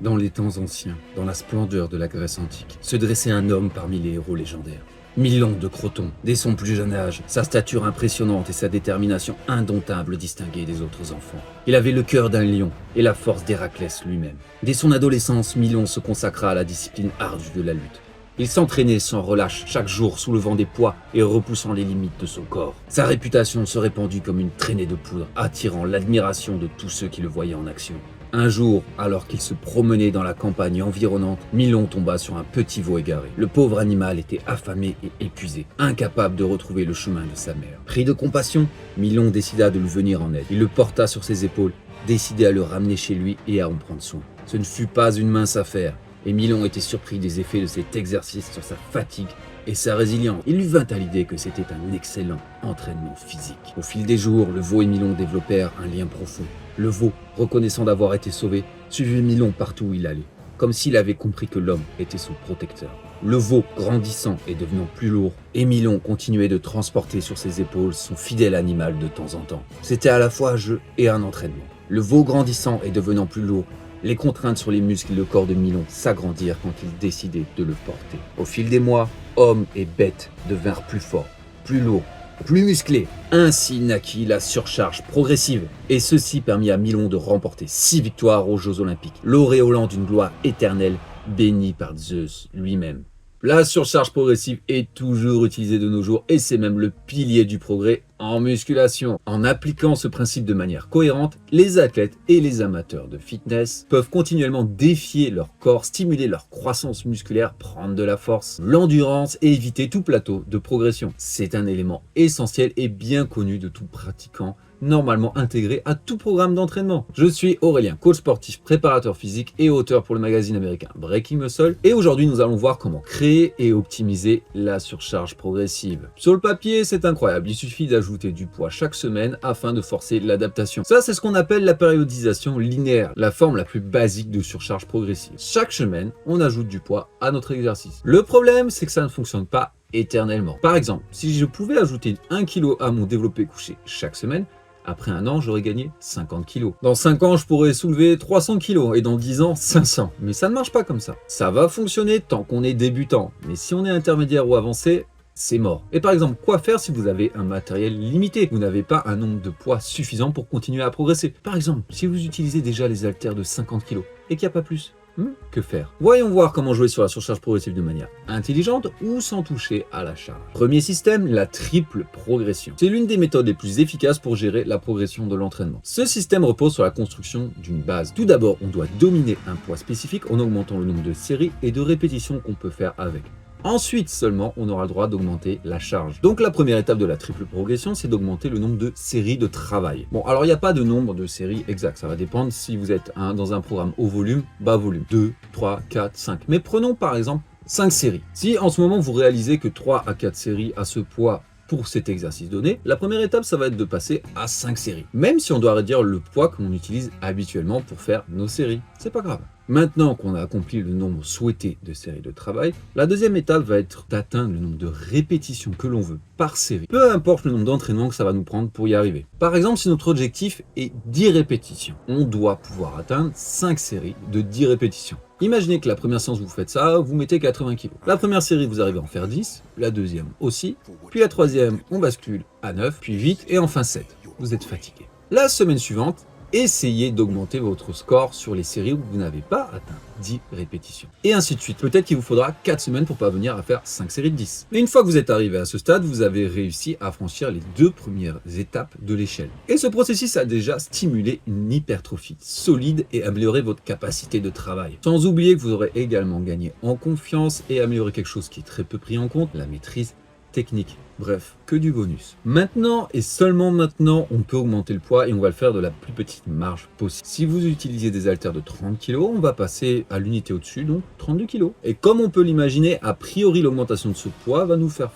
Dans les temps anciens, dans la splendeur de la Grèce antique, se dressait un homme parmi les héros légendaires. Milon de Croton, dès son plus jeune âge, sa stature impressionnante et sa détermination indomptable distinguaient des autres enfants. Il avait le cœur d'un lion et la force d'Héraclès lui-même. Dès son adolescence, Milon se consacra à la discipline ardue de la lutte. Il s'entraînait sans relâche chaque jour, soulevant des poids et repoussant les limites de son corps. Sa réputation se répandit comme une traînée de poudre, attirant l'admiration de tous ceux qui le voyaient en action. Un jour, alors qu'il se promenait dans la campagne environnante, Milon tomba sur un petit veau égaré. Le pauvre animal était affamé et épuisé, incapable de retrouver le chemin de sa mère. Pris de compassion, Milon décida de lui venir en aide. Il le porta sur ses épaules, décidé à le ramener chez lui et à en prendre soin. Ce ne fut pas une mince affaire, et Milon était surpris des effets de cet exercice sur sa fatigue et sa résilience. Il lui vint à l'idée que c'était un excellent entraînement physique. Au fil des jours, le veau et Milon développèrent un lien profond. Le veau, reconnaissant d'avoir été sauvé, suivit Milon partout où il allait, comme s'il avait compris que l'homme était son protecteur. Le veau, grandissant et devenant plus lourd, et Milon continuait de transporter sur ses épaules son fidèle animal de temps en temps. C'était à la fois un jeu et un entraînement. Le veau grandissant et devenant plus lourd, les contraintes sur les muscles et le corps de Milon s'agrandirent quand il décidait de le porter. Au fil des mois, hommes et bêtes devinrent plus forts, plus lourds, plus musclés. Ainsi naquit la surcharge progressive. Et ceci permit à Milon de remporter 6 victoires aux Jeux Olympiques, l'auréolant d'une gloire éternelle bénie par Zeus lui-même. La surcharge progressive est toujours utilisée de nos jours et c'est même le pilier du progrès en musculation. En appliquant ce principe de manière cohérente, les athlètes et les amateurs de fitness peuvent continuellement défier leur corps, stimuler leur croissance musculaire, prendre de la force, l'endurance et éviter tout plateau de progression. C'est un élément essentiel et bien connu de tout pratiquant, normalement intégré à tout programme d'entraînement. Je suis Aurélien, coach sportif, préparateur physique et auteur pour le magazine américain Breaking Muscle. Et aujourd'hui, nous allons voir comment créer et optimiser la surcharge progressive. Sur le papier, c'est incroyable. Il suffit d'ajouter du poids chaque semaine afin de forcer l'adaptation. Ça, c'est ce qu'on appelle la périodisation linéaire, la forme la plus basique de surcharge progressive. Chaque semaine, on ajoute du poids à notre exercice. Le problème, c'est que ça ne fonctionne pas éternellement. Par exemple, si je pouvais ajouter 1 kg à mon développé couché chaque semaine, après un an, j'aurais gagné 50 kg. Dans 5 ans, je pourrais soulever 300 kg et dans 10 ans, 500. Mais ça ne marche pas comme ça. Ça va fonctionner tant qu'on est débutant. Mais si on est intermédiaire ou avancé, c'est mort. Et par exemple, quoi faire si vous avez un matériel limité? Vous n'avez pas un nombre de poids suffisant pour continuer à progresser. Par exemple, si vous utilisez déjà les haltères de 50 kg et qu'il n'y a pas plus. Que faire? Voyons voir comment jouer sur la surcharge progressive de manière intelligente ou sans toucher à la charge. Premier système, la triple progression. C'est l'une des méthodes les plus efficaces pour gérer la progression de l'entraînement. Ce système repose sur la construction d'une base. Tout d'abord, on doit dominer un poids spécifique en augmentant le nombre de séries et de répétitions qu'on peut faire avec. Ensuite seulement, on aura le droit d'augmenter la charge. Donc la première étape de la triple progression, c'est d'augmenter le nombre de séries de travail. Bon, alors il n'y a pas de nombre de séries exact, ça va dépendre si vous êtes dans un programme haut volume, bas volume, 2, 3, 4, 5. Mais prenons par exemple 5 séries. Si en ce moment vous réalisez que 3 à 4 séries à ce poids pour cet exercice donné, la première étape, ça va être de passer à 5 séries. Même si on doit réduire le poids que l'on utilise habituellement pour faire nos séries, c'est pas grave. Maintenant qu'on a accompli le nombre souhaité de séries de travail, la deuxième étape va être d'atteindre le nombre de répétitions que l'on veut par série. Peu importe le nombre d'entraînements que ça va nous prendre pour y arriver. Par exemple, si notre objectif est 10 répétitions, on doit pouvoir atteindre 5 séries de 10 répétitions. Imaginez que la première séance vous faites ça, vous mettez 80 kg. La première série, vous arrivez à en faire 10, la deuxième aussi, puis la troisième, on bascule à 9, puis 8 et enfin 7. Vous êtes fatigué. La semaine suivante, essayez d'augmenter votre score sur les séries où vous n'avez pas atteint 10 répétitions. Et ainsi de suite. Peut-être qu'il vous faudra 4 semaines pour parvenir à faire 5 séries de 10. Mais une fois que vous êtes arrivé à ce stade, vous avez réussi à franchir les 2 premières étapes de l'échelle. Et ce processus a déjà stimulé une hypertrophie solide et amélioré votre capacité de travail. Sans oublier que vous aurez également gagné en confiance et amélioré quelque chose qui est très peu pris en compte, la maîtrise technique. Bref, que du bonus. Maintenant et seulement maintenant, on peut augmenter le poids et on va le faire de la plus petite marge possible. Si vous utilisez des haltères de 30 kg, on va passer à l'unité au-dessus, donc 32 kg. Et comme on peut l'imaginer, a priori, l'augmentation de ce poids va nous faire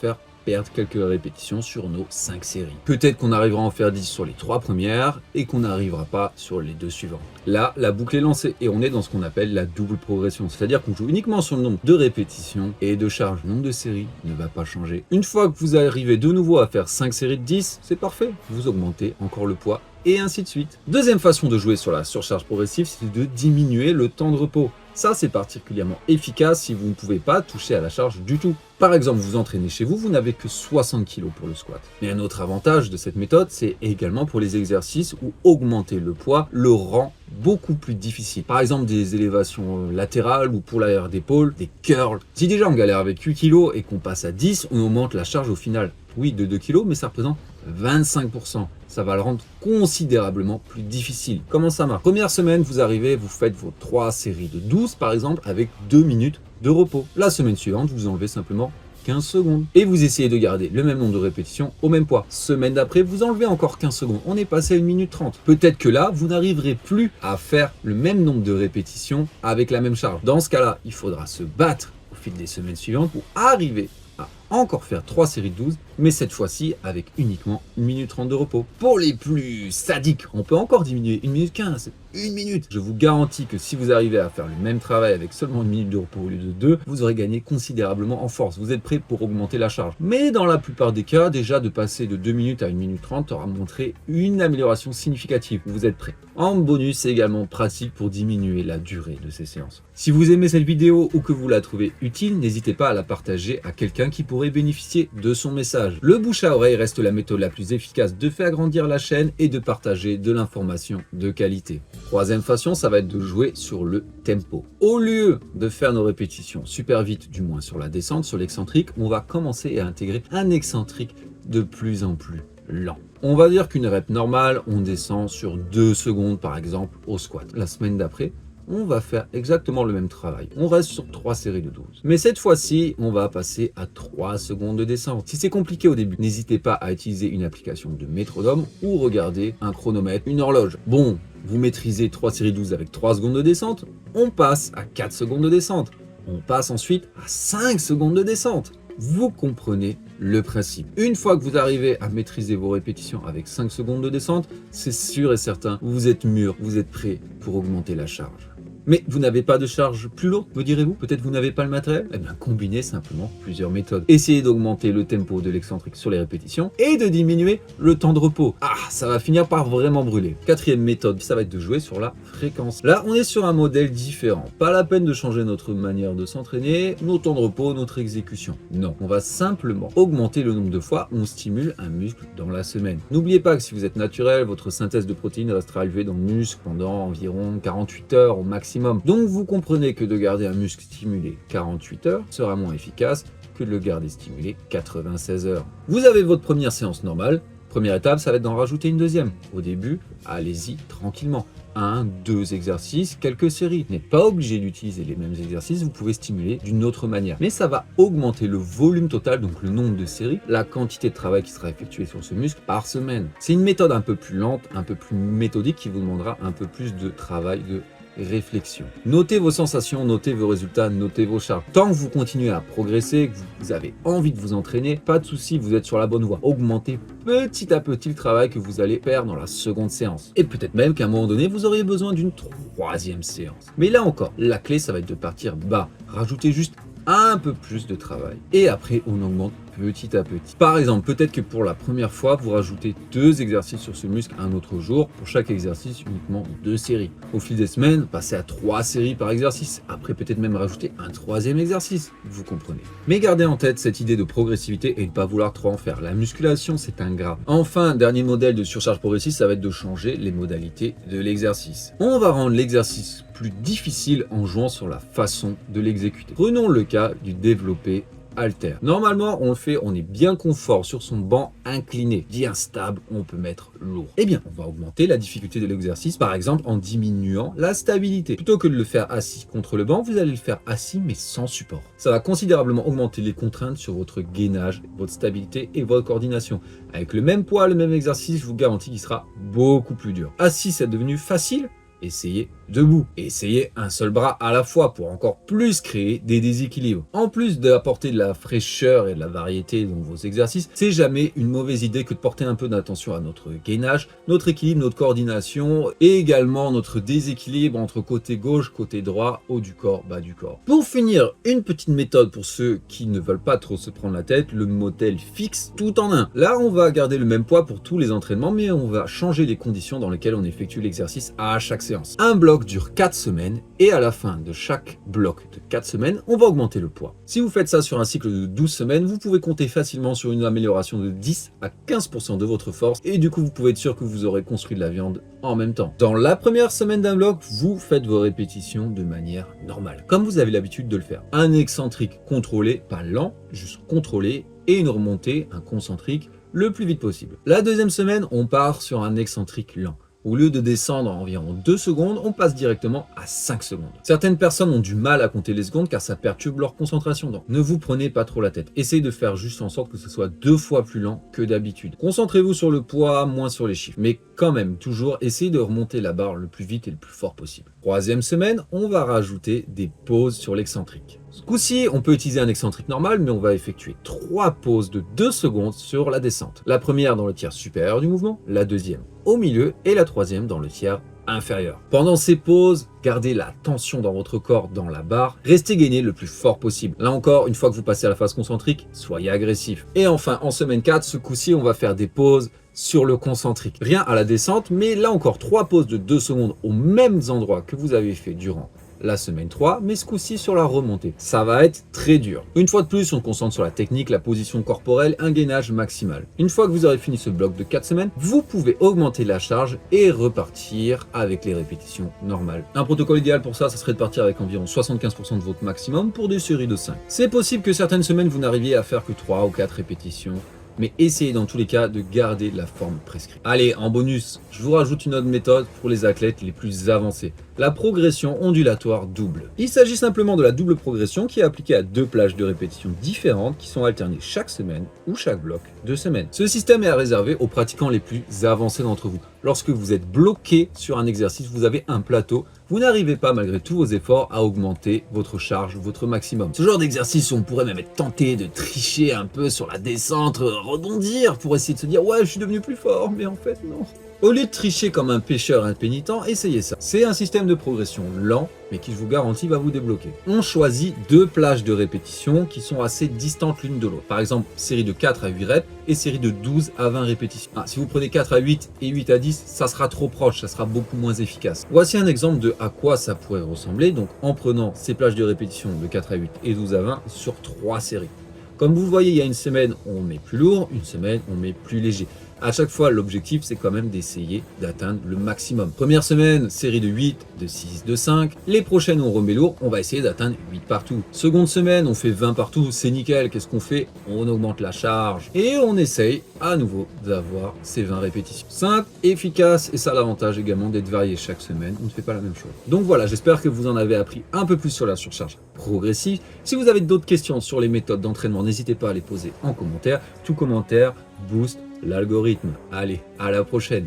perdre quelques répétitions sur nos 5 séries. Peut-être qu'on arrivera à en faire 10 sur les 3 premières et qu'on n'arrivera pas sur les 2 suivantes. Là, la boucle est lancée et on est dans ce qu'on appelle la double progression, c'est-à-dire qu'on joue uniquement sur le nombre de répétitions et de charges. Le nombre de séries ne va pas changer. Une fois que vous arrivez de nouveau à faire 5 séries de 10, c'est parfait, vous augmentez encore le poids et ainsi de suite. Deuxième façon de jouer sur la surcharge progressive, c'est de diminuer le temps de repos. Ça, c'est particulièrement efficace si vous ne pouvez pas toucher à la charge du tout. Par exemple, vous entraînez chez vous, vous n'avez que 60 kg pour le squat. Mais un autre avantage de cette méthode, c'est également pour les exercices où augmenter le poids le rend beaucoup plus difficile. Par exemple, des élévations latérales ou pour l'arrière d'épaule, des curls. Si déjà on galère avec 8 kg et qu'on passe à 10, on augmente la charge au final. Oui, de 2 kg, mais ça représente 25%. Ça va le rendre considérablement plus difficile. Comment ça marche? Première semaine, vous arrivez, vous faites vos 3 séries de 12 par exemple avec 2 minutes de repos. La semaine suivante, vous enlevez simplement 15 secondes. Et vous essayez de garder le même nombre de répétitions au même poids. Semaine d'après, vous enlevez encore 15 secondes. On est passé à 1 minute 30. Peut-être que là, vous n'arriverez plus à faire le même nombre de répétitions avec la même charge. Dans ce cas-là, il faudra se battre au fil des semaines suivantes pour arriver à encore faire 3 séries de 12, mais cette fois-ci avec uniquement 1 minute 30 de repos. Pour les plus sadiques, on peut encore diminuer 1 minute 15, 1 minute. Je vous garantis que si vous arrivez à faire le même travail avec seulement 1 minute de repos au lieu de 2, vous aurez gagné considérablement en force. Vous êtes prêt pour augmenter la charge. Mais dans la plupart des cas, déjà de passer de 2 minutes à 1 minute 30 aura montré une amélioration significative. Vous êtes prêt. En bonus, c'est également pratique pour diminuer la durée de ces séances. Si vous aimez cette vidéo ou que vous la trouvez utile, n'hésitez pas à la partager à quelqu'un qui pourrait bénéficier de son message. Le bouche à oreille reste la méthode la plus efficace de faire grandir la chaîne et de partager de l'information de qualité. Troisième façon, ça va être de jouer sur le tempo. Au lieu de faire nos répétitions super vite, du moins sur la descente, sur l'excentrique, on va commencer à intégrer un excentrique de plus en plus lent. On va dire qu'une rep normale, on descend sur 2 secondes par exemple au squat. La semaine d'après, on va faire exactement le même travail. On reste sur 3 séries de 12. Mais cette fois-ci, on va passer à 3 secondes de descente. Si c'est compliqué au début, n'hésitez pas à utiliser une application de métronome ou regarder un chronomètre, une horloge. Bon, vous maîtrisez 3 séries de 12 avec 3 secondes de descente, on passe à 4 secondes de descente. On passe ensuite à 5 secondes de descente. Vous comprenez le principe. Une fois que vous arrivez à maîtriser vos répétitions avec 5 secondes de descente, c'est sûr et certain, vous êtes mûr, vous êtes prêt pour augmenter la charge. Mais vous n'avez pas de charge plus lourde, me direz-vous? Peut-être vous n'avez pas le matériel? Eh bien, combinez simplement plusieurs méthodes. Essayez d'augmenter le tempo de l'excentrique sur les répétitions et de diminuer le temps de repos. Ah, ça va finir par vraiment brûler. Quatrième méthode, ça va être de jouer sur la fréquence. Là, on est sur un modèle différent. Pas la peine de changer notre manière de s'entraîner, nos temps de repos, notre exécution. Non, on va simplement augmenter le nombre de fois où on stimule un muscle dans la semaine. N'oubliez pas que si vous êtes naturel, votre synthèse de protéines restera élevée dans le muscle pendant environ 48 heures au maximum. Donc vous comprenez que de garder un muscle stimulé 48 heures sera moins efficace que de le garder stimulé 96 heures. Vous avez votre première séance normale. Première étape, ça va être d'en rajouter une deuxième. Au début, allez-y tranquillement. 1, 2 exercices, quelques séries. Vous n'êtes pas obligé d'utiliser les mêmes exercices, vous pouvez stimuler d'une autre manière. Mais ça va augmenter le volume total, donc le nombre de séries, la quantité de travail qui sera effectuée sur ce muscle par semaine. C'est une méthode un peu plus lente, un peu plus méthodique qui vous demandera un peu plus de travail de réflexion. Notez vos sensations, notez vos résultats, notez vos charges. Tant que vous continuez à progresser, que vous avez envie de vous entraîner, pas de souci, vous êtes sur la bonne voie. Augmentez petit à petit le travail que vous allez faire dans la seconde séance. Et peut-être même qu'à un moment donné, vous auriez besoin d'une troisième séance. Mais là encore, la clé, ça va être de partir bas. Rajoutez juste un peu plus de travail. Et après, on augmente petit à petit. Par exemple, peut-être que pour la première fois, vous rajoutez 2 exercices sur ce muscle un autre jour. Pour chaque exercice, uniquement 2 séries. Au fil des semaines, passez à 3 séries par exercice. Après, peut-être même rajouter un 3e exercice. Vous comprenez. Mais gardez en tête cette idée de progressivité et ne pas vouloir trop en faire. La musculation, c'est ingrat. Enfin, dernier modèle de surcharge progressive, ça va être de changer les modalités de l'exercice. On va rendre l'exercice plus difficile en jouant sur la façon de l'exécuter. Prenons le cas du développé halter. Normalement, on le fait, on est bien confort sur son banc incliné, bien stable, on peut mettre lourd. Eh bien, on va augmenter la difficulté de l'exercice, par exemple en diminuant la stabilité. Plutôt que de le faire assis contre le banc, vous allez le faire assis mais sans support. Ça va considérablement augmenter les contraintes sur votre gainage, votre stabilité et votre coordination. Avec le même poids, le même exercice, je vous garantis qu'il sera beaucoup plus dur. Assis, c'est devenu facile? essayez debout. Essayez un seul bras à la fois pour encore plus créer des déséquilibres. En plus d'apporter de la fraîcheur et de la variété dans vos exercices, c'est jamais une mauvaise idée que de porter un peu d'attention à notre gainage, notre équilibre, notre coordination et également notre déséquilibre entre côté gauche, côté droit, haut du corps, bas du corps. Pour finir, une petite méthode pour ceux qui ne veulent pas trop se prendre la tête, le modèle fixe tout en un. Là, on va garder le même poids pour tous les entraînements, mais on va changer les conditions dans lesquelles on effectue l'exercice à chaque séance. Un bloc dure 4 semaines et à la fin de chaque bloc de 4 semaines, on va augmenter le poids. Si vous faites ça sur un cycle de 12 semaines, vous pouvez compter facilement sur une amélioration de 10 à 15% de votre force et du coup, vous pouvez être sûr que vous aurez construit de la viande en même temps. Dans la première semaine d'un bloc, vous faites vos répétitions de manière normale, comme vous avez l'habitude de le faire. Un excentrique contrôlé, pas lent, juste contrôlé, et une remontée, un concentrique, le plus vite possible. La deuxième semaine, on part sur un excentrique lent. Au lieu de descendre en environ 2 secondes, on passe directement à 5 secondes. Certaines personnes ont du mal à compter les secondes car ça perturbe leur concentration. Donc ne vous prenez pas trop la tête. Essayez de faire juste en sorte que ce soit 2 fois plus lent que d'habitude. Concentrez-vous sur le poids, moins sur les chiffres. Mais quand même, toujours, essayez de remonter la barre le plus vite et le plus fort possible. Troisième semaine, on va rajouter des pauses sur l'excentrique. Ce coup-ci, on peut utiliser un excentrique normal, mais on va effectuer 3 pauses de 2 secondes sur la descente. La première dans le tiers supérieur du mouvement, la deuxième au milieu et la troisième dans le tiers inférieur. Pendant ces pauses, gardez la tension dans votre corps dans la barre, restez gainé le plus fort possible. Là encore, une fois que vous passez à la phase concentrique, soyez agressif. Et enfin, en semaine 4, ce coup-ci, on va faire des pauses sur le concentrique. Rien à la descente, mais là encore 3 pauses de 2 secondes aux mêmes endroits que vous avez fait durant la semaine 3, mais ce coup-ci sur la remontée. Ça va être très dur. Une fois de plus, on se concentre sur la technique, la position corporelle, un gainage maximal. Une fois que vous aurez fini ce bloc de 4 semaines, vous pouvez augmenter la charge et repartir avec les répétitions normales. Un protocole idéal pour ça serait de partir avec environ 75% de votre maximum pour des séries de 5. C'est possible que certaines semaines, vous n'arriviez à faire que 3 ou 4 répétitions, mais essayez dans tous les cas de garder la forme prescrite. Allez, en bonus, je vous rajoute une autre méthode pour les athlètes les plus avancés. La progression ondulatoire double. Il s'agit simplement de la double progression qui est appliquée à 2 plages de répétitions différentes qui sont alternées chaque semaine ou chaque bloc de semaine. Ce système est à réserver aux pratiquants les plus avancés d'entre vous. Lorsque vous êtes bloqué sur un exercice, vous avez un plateau, vous n'arrivez pas malgré tous vos efforts à augmenter votre charge, votre maximum. Ce genre d'exercice où on pourrait même être tenté de tricher un peu sur la descente, rebondir pour essayer de se dire ouais je suis devenu plus fort, mais en fait non. Au lieu de tricher comme un pêcheur impénitent, essayez ça. C'est un système de progression lent, mais qui je vous garantis va vous débloquer. On choisit 2 plages de répétitions qui sont assez distantes l'une de l'autre. Par exemple, série de 4 à 8 reps et série de 12 à 20 répétitions. Si vous prenez 4 à 8 et 8 à 10, ça sera trop proche, ça sera beaucoup moins efficace. Voici un exemple de à quoi ça pourrait ressembler, donc en prenant ces plages de répétition de 4 à 8 et 12 à 20 sur 3 séries. Comme vous le voyez, il y a une semaine, on met plus lourd, une semaine, on met plus léger. À chaque fois, l'objectif, c'est quand même d'essayer d'atteindre le maximum. Première semaine, série de 8, de 6, de 5. Les prochaines, on remet lourd, on va essayer d'atteindre 8 partout. Seconde semaine, on fait 20 partout, c'est nickel. Qu'est-ce qu'on fait? On augmente la charge et on essaye à nouveau d'avoir ces 20 répétitions. Simple, efficace et ça a l'avantage également d'être varié chaque semaine. On ne fait pas la même chose. Donc voilà, j'espère que vous en avez appris un peu plus sur la surcharge progressive. Si vous avez d'autres questions sur les méthodes d'entraînement, n'hésitez pas à les poser en commentaire. Tout commentaire booste l'algorithme. Allez, à la prochaine.